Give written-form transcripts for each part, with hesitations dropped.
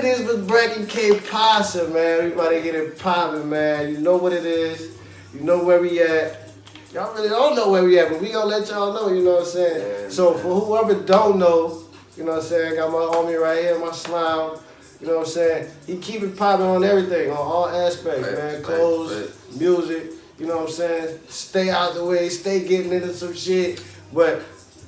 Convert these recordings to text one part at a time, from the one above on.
it is with Bracken K Pasa, man. Everybody get it poppin', man. You know what it is. You know where we at. Y'all really don't know where we at, but we gonna let y'all know, you know what I'm saying? Yeah, So man. for whoever don't know, you know what I'm saying, I got my homie right here, my slime. You know what I'm saying? He keep it popping on everything, on all aspects, man. Clothes, music, you know what I'm saying? Stay out the way, stay getting into some shit. But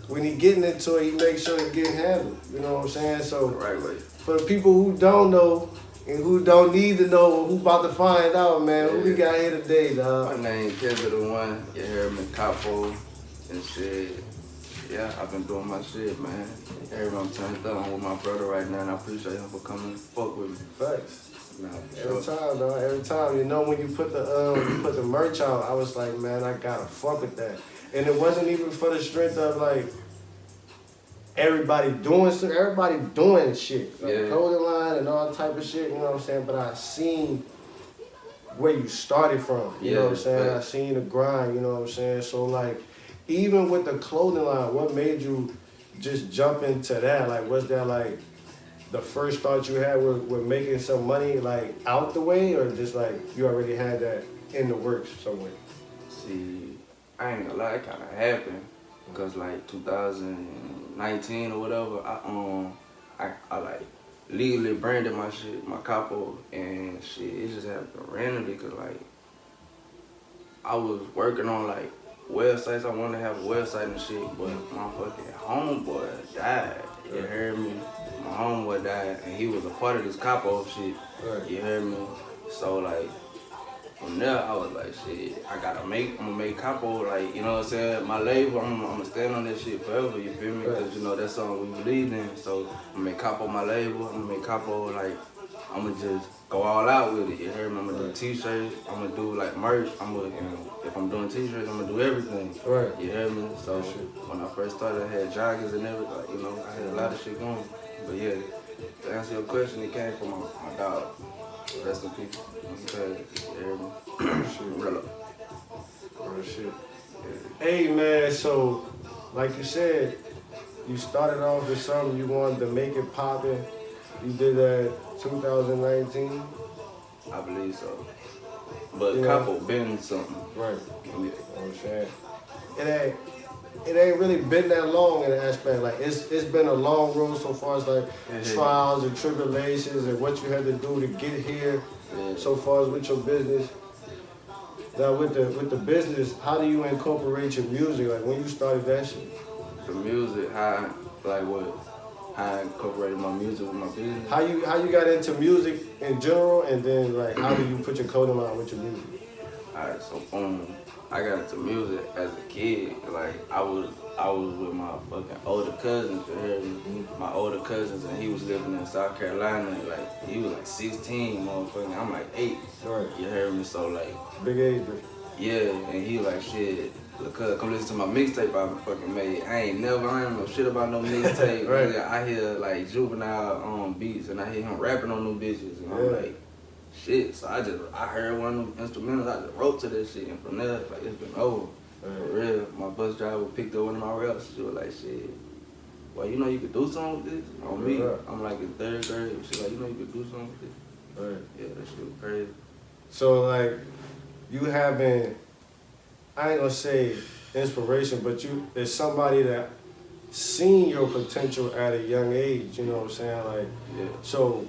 when he getting into it, he makes sure it's getting handled. You know what I'm saying? So The right way. for the people who don't know and who don't need to know, who about to find out, man, who we got here today, dog? My name KezzayTheOne. You hear me, Capo and shit. Yeah, I've been doing my shit, man. Everyone turned up. I'm with my brother right now, and I appreciate him for coming and fuck with me. Facts. Nah, Every time, dog. Every time. You know, when you put the merch out, I was like, man, I gotta fuck with that. And it wasn't even for the strength of like everybody doing shit. Like clothing line and all type of shit, you know what I'm saying? But I seen where you started from. You know what I'm saying? I seen the grind, you know what I'm saying? So like even with the clothing line, what made you just jump into that? Like was that like the first thought you had with making some money like out the way, or just like you already had that in the works somewhere? See, I ain't gonna lie, it kind of happened because like 2019 or whatever, I like legally branded my shit, my capo, and shit. It just happened randomly because like I was working on like websites. I wanted to have a website and shit, but my fucking homeboy died. You heard me? My homeboy died, and he was a part of this capo shit. You heard me? So like from there, I was like, shit, I'm gonna make capo, like, you know what I'm saying? My label, I'm gonna stand on that shit forever, you feel me? Because, you know, that's something we believe in. So, I'm gonna make capo my label, I'm gonna make capo, like, I'm gonna just go all out with it, you heard me? I'm gonna do t-shirts, I'm gonna do, like, merch, if I'm doing t-shirts, I'm gonna do everything. You heard me? So, when I first started, I had joggers and everything, like, you know, I had a lot of shit going. But yeah, to answer your question, it came from my dog. Rest in peace. Real shit. Hey man, so like you said, you started off with something you wanted to make it poppin'. You did that 2019. I believe so. But Capo been something. Right. You know what I'm saying? It ain't really been that long in the aspect. Like it's been a long road so far as like trials and tribulations and what you had to do to get here. So far as with your business. Now with the business, how do you incorporate your music? Like when you started that shit? The music, how I incorporated my music with my business. How you got into music in general, and then like how do you put your clothing line with your music? Alright, so I got into music as a kid. Like I was with my fucking older cousins. You heard me? My older cousins, and he was living in South Carolina. Like he was like 16, motherfucker. I'm like 8. Right. You heard me? So like big age difference. Yeah, and he like shit. Cause come listen to my mixtape I fucking made. I ain't know shit about no mixtape. Right. I hear like Juvenile beats, and I hear him rapping on them bitches, and I'm like, shit. So I heard one of them instrumentals. I just wrote to that shit, and from there, like it's been over. For real. My bus driver picked up one of my raps. She was like, shit. Well, you know you could do something with this on me. I'm like in 3rd grade. She like, you know you could do something with this. Right. Yeah, that shit was crazy. So like, you having, I ain't gonna say inspiration, but it's somebody that seen your potential at a young age, you know what I'm saying? Like, so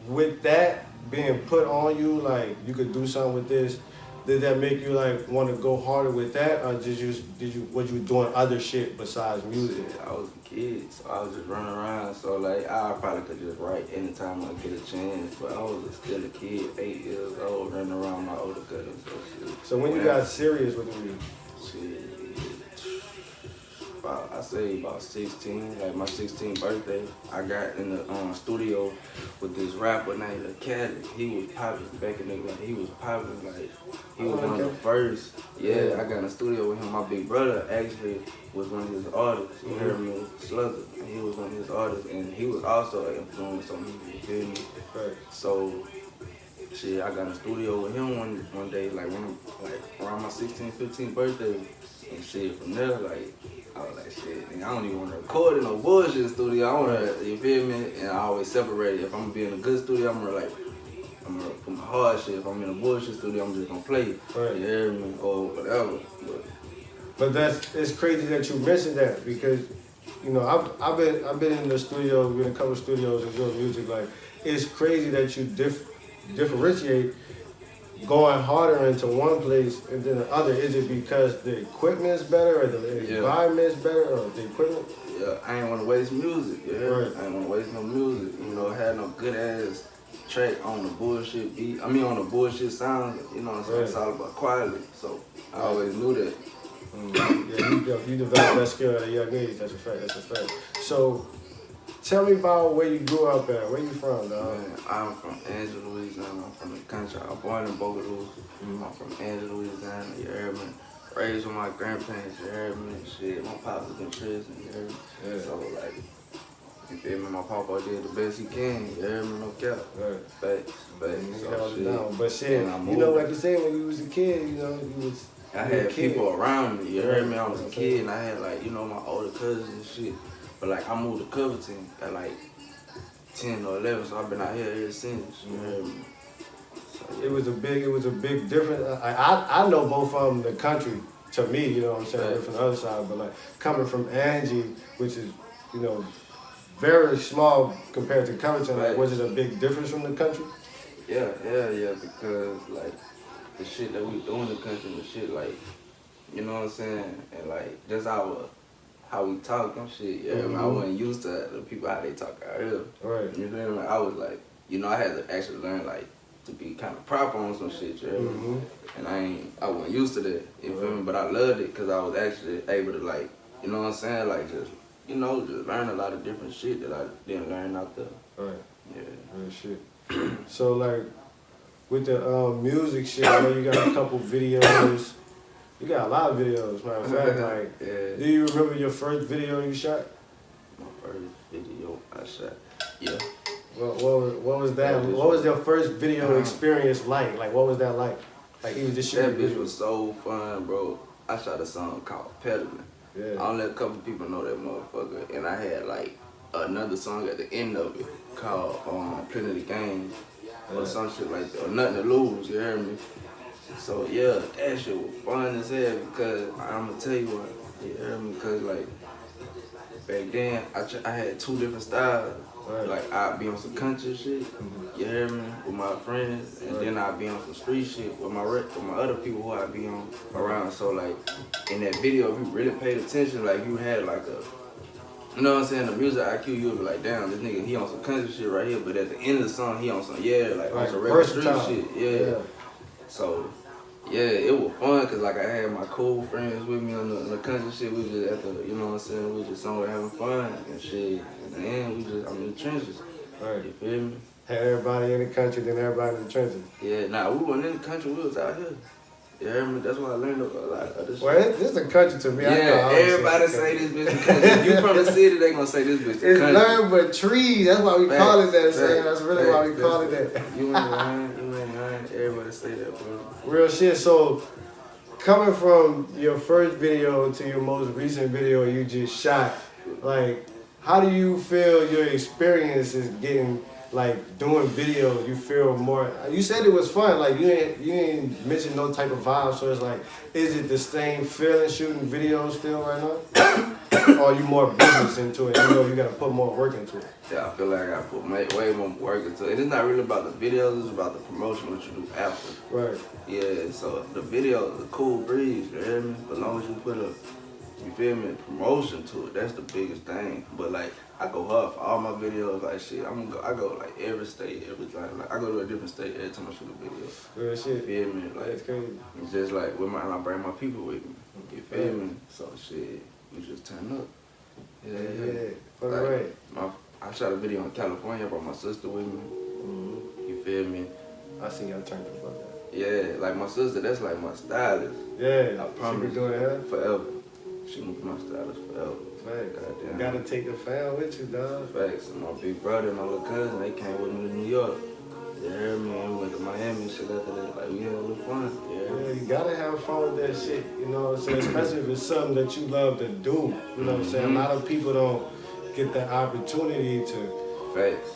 with that being put on you, like you could do something with this, did that make you like want to go harder with that, or was you doing other shit besides music? I was a kid, so I was just running around. So like I probably could just write anytime I get a chance, but I was still a kid, 8 years old, running around my older cousins. So when you got serious with the music? Shit, I say about 16, like my 16th birthday, I got in the studio with this rapper named Caddy. He was popping back in the day. He was popping, like, he was one of the first. Yeah, I got in the studio with him. My big brother actually was one of his artists. You heard me, Slugger. He was one of his artists, and he was also an influence on me, you feel me? Right. So, shit, I got in the studio with him one day, like around my 16th, 15th birthday, and shit, from there, like, I was like, shit, nigga, I don't even want to record in no bullshit studio. I want to, you feel me? And I always separate it. If I'm gonna be in a good studio, I'm gonna put my hard shit. If I'm in a bullshit studio, I'm just gonna play it. Right. You hear me? Or whatever. But it's crazy that you mentioned that because, you know, I've been in the studio, been in a couple of studios and doing music. Like, it's crazy that you differentiate going harder into one place and then the other. Is it because the equipment's better or the environment's better or the equipment? Yeah, I ain't want to waste music. Yeah, right. I ain't want to waste no music. You know, had no good ass track on the bullshit beat. I mean, on the bullshit sound. You know what I'm saying? Right. It's all about quality. So I always knew that. Yeah, you developed that skill at a young age. That's a fact. That's a fact. So, tell me about where you grew up at. Where you from, dog? Man, I'm from Angela, Louisiana. I'm from the country. I'm born in Bogota. I'm from Angela, Louisiana. You heard me? Raised with my grandparents. You heard me? Shit, my pops was in prison. You heard me? Yeah. So like, you feel me? My papa did the best he can. You heard me? No cap. Right. Facts. So, shit. Down. But shit, you know, like you said, when you was a kid, you know, you was. I had people around me, you heard me, I was a kid, and I had like, you know, my older cousins and shit. But like, I moved to Covington at like 10 or 11, so I've been out here ever since, you heard me. So, yeah. It was a big difference. I know both of them, the country, to me, you know what I'm saying, right. From the other side, but like, coming from Angie, which is, you know, very small compared to Covington, right. Like, was it a big difference from the country? Yeah, because like, the shit that we do in the country, the shit like, you know what I'm saying, and like just how we talk and shit. Yeah, I wasn't used to the people how they talk out here. Right. You feel me? Like, I was like, you know, I had to actually learn like to be kind of proper on some shit. You and I wasn't used to that. You feel me? But I loved it because I was actually able to like, you know what I'm saying, like just, you know, just learn a lot of different shit that I didn't learn out there. Right. Yeah. Real shit. So like. With the music shit, I know you got a couple videos. You got a lot of videos, matter of fact. Like, yeah. Do you remember your first video you shot? My first video I shot, yeah. What was that? What was your first video experience like? Like, what was that like? Like, even just shooting. That bitch was so fun, bro. I shot a song called Peddling. Yeah. I only let a couple people know that motherfucker, and I had like another song at the end of it called Plenty the Game. Or some shit like that, or Nothing to Lose, you heard me? So yeah, that shit was fun as hell because I'm gonna tell you what, you heard me? Because like, back then, I had two different styles. Right. Like, I'd be on some country shit, you heard me, with my friends, and then I'd be on some street shit with my other people who I'd be on around. So like, in that video, if you really paid attention, like you had like a, you know what I'm saying, the music IQ, you'll be like, damn, this nigga, he on some country shit right here, but at the end of the song, he on some, like on some regular street shit, yeah. So, yeah, it was fun, cause like I had my cool friends with me on the country shit, we just at the, you know what I'm saying, we just somewhere having fun and shit, and then we just, I'm in the trenches, right. You feel me? Had everybody in the country, then everybody in the trenches. Yeah, nah, we wasn't in the country, we was out here. You heard me? That's why I learned a lot of this shit. Well, this is a country to me. Yeah, everybody say this bitch the country. If you from the city, they gonna say this bitch the country. It's nothing but trees. That's why we call it that. That's really why we call it that. You ain't lying. Everybody say that, bro. Real shit. So, coming from your first video to your most recent video you just shot, like, how do you feel your experience is getting, like, doing videos? You feel more, you said it was fun, like, you ain't mention no type of vibe, so it's like, is it the same feeling shooting videos still right now? Or are you more business into it, you know you gotta put more work into it? Yeah, I feel like I gotta put way more work into it. And it's not really about the videos, it's about the promotion, what you do after. Right. Yeah, so the video is a cool breeze, you hear me? But as long as you put you feel me, promotion to it, that's the biggest thing. But like, I go hard for all my videos, like shit, I go like every state, every time. Like, I go to a different state every time I shoot a video. Real shit. You feel me? Like, that's crazy. It's just like, and I bring my people with me. You feel me? So shit, we just turn up. Yeah. Like, I shot a video in California, I brought my sister with me. You feel me? I see y'all turn the fuck up. Yeah, like my sister, that's like my stylist. Yeah, I promise. She been doing that forever. She was my stylist forever. Facts. You gotta take the fam with you, dog. Facts. And my big brother and my little cousin, they came with me to New York. You heard me? And we went to Miami and shit after that. Like, we had a little fun. Yeah, you gotta have fun with that shit, you know what I'm saying? Especially if it's something that you love to do, you know what I'm saying? A lot of people don't get the opportunity to Facts.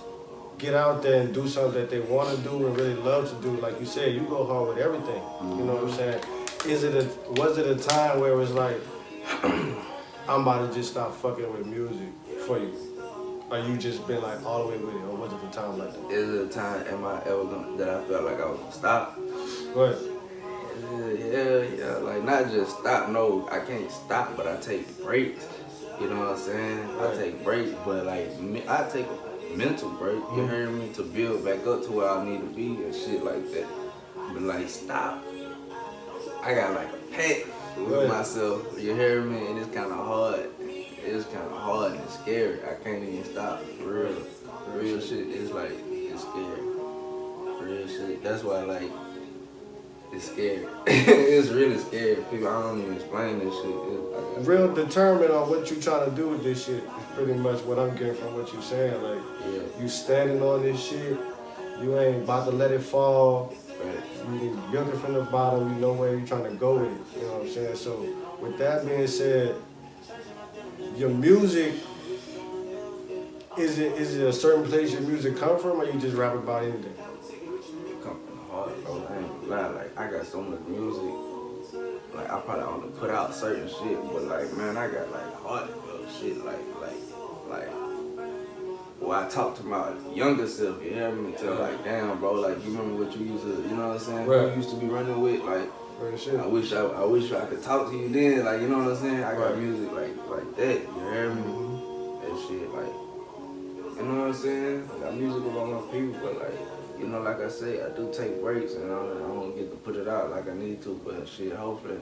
get out there and do something that they want to do and really love to do. Like you said, you go hard with everything, you know what I'm saying? Was it a time where it was like, I'm about to just stop fucking with music for you? Or you just been like all the way with it, or was it a time like that? Is it a time am I ever gonna, that I felt like I was gonna stop? What? Yeah, like not just stop, no, I can't stop, but I take breaks. You know what I'm saying? Right. I take breaks, but like I take a mental break, you heard me, to build back up to where I need to be and shit like that. But like stop, I got like a pact with myself, you hear me, and it's kinda hard. It's kinda hard and scary. I can't even stop, for real. Real shit, it's like, it's scary. Real shit. That's why like, it's scary. It's really scary. People, I don't even explain this shit. Real determined on what you trying to do with this shit is pretty much what I'm getting from what you saying. Like, you standing on this shit, you ain't about to let it fall. You built it from the bottom, you know where you're trying to go with it. You know what I'm saying? So, with that being said, your music, is it a certain place your music come from, or you just rap about anything? Come from the heart, bro. I ain't gonna lie. Like, I got so much music. Like, I probably only put out certain shit, but like, man, I got like heartfelt shit. Like, well, I talk to my younger self, you hear me? Tell like, damn, bro, like, you remember what you used to, you know what I'm saying? Right. You used to be running with, like, Shit. I wish I could talk to you then, like, you know what I'm saying? I got music like that, you hear me? That shit, like, you know what I'm saying? I got music about my people, but like, you know, like I say, I do take breaks and I don't get to put it out like I need to, but shit, hopefully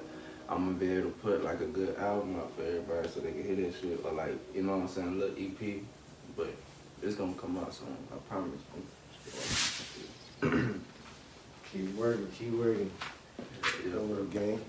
I'm gonna be able to put like a good album out for everybody so they can hear that shit, or like, you know what I'm saying, a little EP, but it's gonna come out soon, I promise. Keep working. Yeah, Over the game.